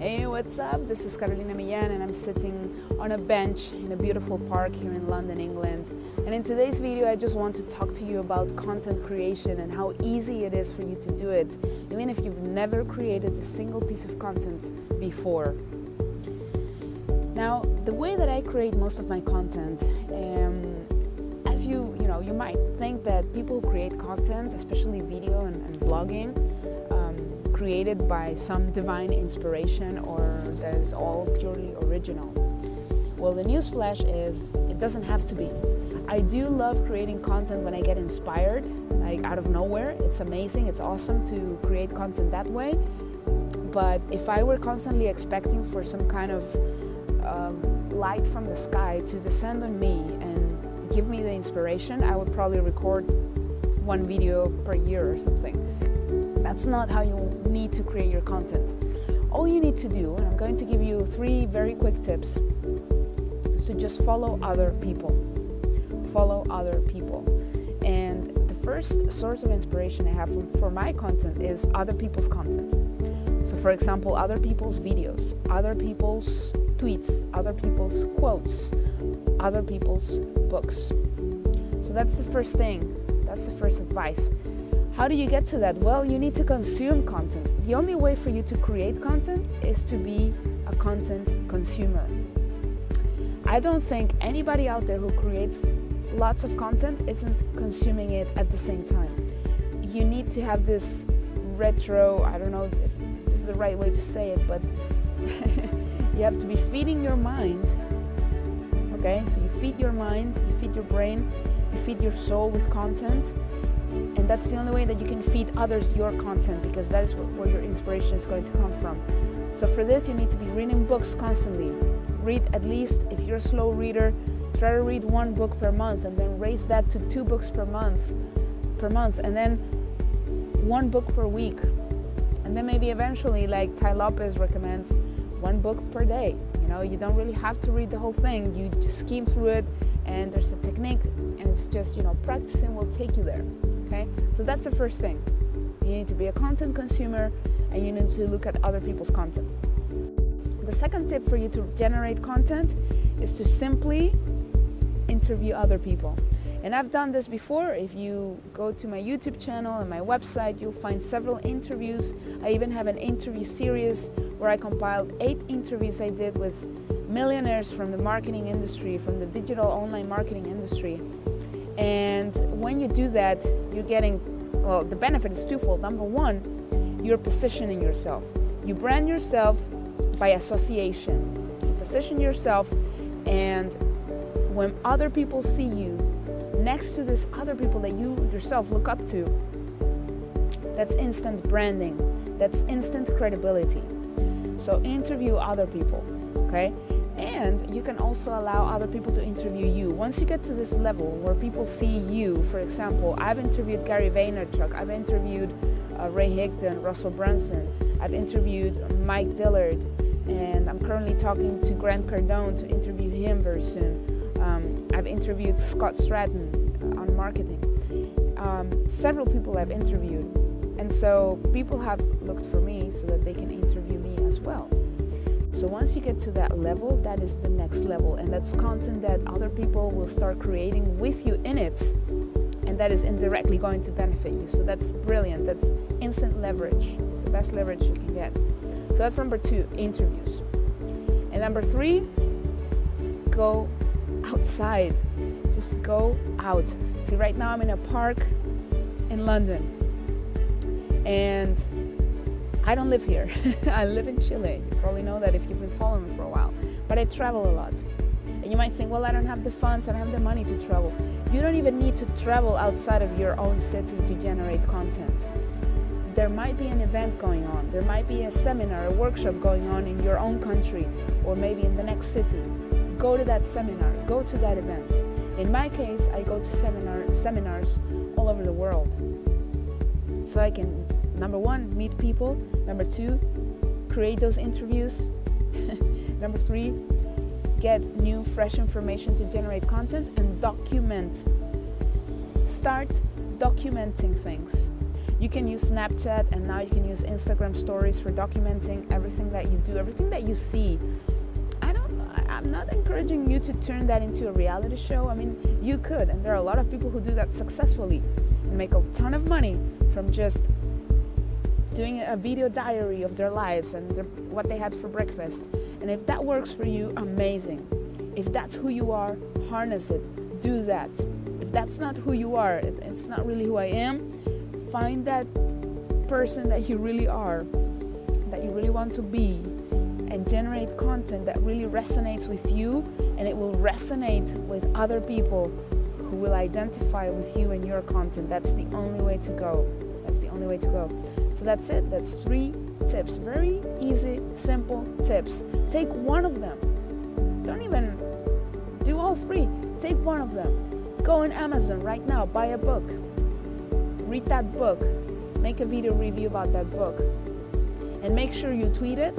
Hey, what's up? This is Millan and I'm sitting on a bench in a beautiful park here in London, England. And in today's video, I just want to talk to you about content creation and how easy it is for you to do it, even if you've never created a single piece of content before. Now, the way that I create most of my content, as you might think that people who create content, especially video and blogging, created by some divine inspiration or that is all purely original. Well, the newsflash is it doesn't have to be. I do love creating content when I get inspired, like out of nowhere. It's amazing, it's awesome to create content that way. But if I were constantly expecting for some kind of light from the sky to descend on me and give me the inspiration, I would probably record one video per year or something. That's not how you need to create your content. All you need to do, and I'm going to give you 3 very quick tips, is to just follow other people. Follow other people. And the first source of inspiration I have for my content is other people's content. So for example, other people's videos, other people's tweets, other people's quotes, other people's books. So that's the first thing. That's the first advice. How do you get to that? Well, you need to consume content. The only way for you to create content is to be a content consumer. I don't think anybody out there who creates lots of content isn't consuming it at the same time. You need to have this retro, I don't know if this is the right way to say it, but you have to be feeding your mind. Okay, so you feed your mind, you feed your brain, you feed your soul with content. And that's the only way that you can feed others your content, because that is where your inspiration is going to come from. So for this, you need to be reading books constantly. Read at least, if you're a slow reader, try to read 1 book per month and then raise that to 2 books per month, and then 1 book per week. And then maybe eventually, like Tai Lopez recommends, 1 book per day. You don't really have to read the whole thing. You just skim through it, and there's a technique, and it's just, practicing will take you there. Okay, so that's the first thing. You need to be a content consumer, and you need to look at other people's content. The second tip for you to generate content is to simply interview other people. And I've done this before. If you go to my YouTube channel and my website, you'll find several interviews. I even have an interview series where I compiled 8 interviews I did with millionaires from the marketing industry, from the digital online marketing industry. And when you do that, you're getting, the benefit is twofold. Number 1, you're positioning yourself. You brand yourself by association. You position yourself, and when other people see you next to these other people that you yourself look up to, that's instant branding. That's instant credibility. So interview other people, okay? And you can also allow other people to interview you. Once you get to this level where people see you, for example, I've interviewed Gary Vaynerchuk, I've interviewed Ray Higdon, Russell Brunson, I've interviewed Mike Dillard, and I'm currently talking to Grant Cardone to interview him very soon. I've interviewed Scott Stratton on marketing. Several people I've interviewed. And so people have looked for me so that they can interview me as well. So once you get to that level, that is the next level, and that's content that other people will start creating with you in it, and that is indirectly going to benefit you. So that's brilliant. That's instant leverage. It's the best leverage you can get. So that's number 2, interviews. And number 3, go outside. Just go out. See, right now I'm in a park in London, and I don't live here. I live in Chile. You probably know that if you've been following me for a while. But I travel a lot. And you might think, well, I don't have the funds, I don't have the money to travel. You don't even need to travel outside of your own city to generate content. There might be an event going on. There might be a seminar, a workshop going on in your own country, or maybe in the next city. Go to that seminar. Go to that event. In my case, I go to seminars all over the world. So I can, number 1, meet people. Number 2, create those interviews. Number 3, get new, fresh information to generate content, and document. Start documenting things. You can use Snapchat, and now you can use Instagram stories for documenting everything that you do, everything that you see. I'm not encouraging you to turn that into a reality show. I mean, you could, and there are a lot of people who do that successfully and make a ton of money from just doing a video diary of their lives and what they had for breakfast. And if that works for you, amazing. If that's who you are, harness it, do that. If that's not who you are, it's not really who I am, find that person that you really are, that you really want to be, and generate content that really resonates with you, and it will resonate with other people who will identify with you and your content. That's the only way to go. That's the only way to go. So that's it. That's 3 tips. Very easy, simple tips. Take one of them. Don't even do all 3. Take one of them. Go on Amazon right now. Buy a book. Read that book. Make a video review about that book. And make sure you tweet it.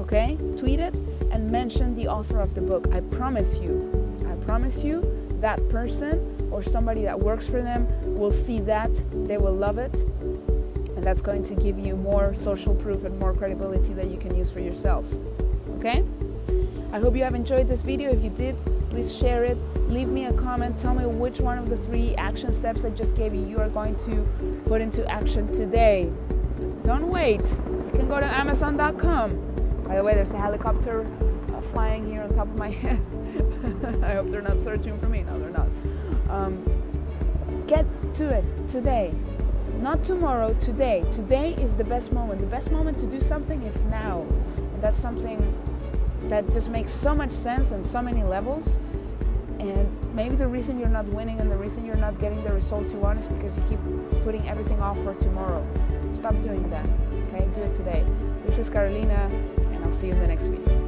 Okay? Tweet it and mention the author of the book. I promise you, that person or somebody that works for them will see that, they will love it, and that's going to give you more social proof and more credibility that you can use for yourself. Okay? I hope you have enjoyed this video. If you did, please share it. Leave me a comment. Tell me which one of the 3 action steps I just gave you are going to put into action today. Don't wait. You can go to Amazon.com. By the way, there's a helicopter flying here on top of my head. I hope they're not searching for me. No, they're not. Get to it today. Not tomorrow, today. Today is the best moment. The best moment to do something is now. And that's something that just makes so much sense on so many levels. And maybe the reason you're not winning and the reason you're not getting the results you want is because you keep putting everything off for tomorrow. Stop doing that. Okay? Do it today. This is Carolina, and I'll see you in the next video.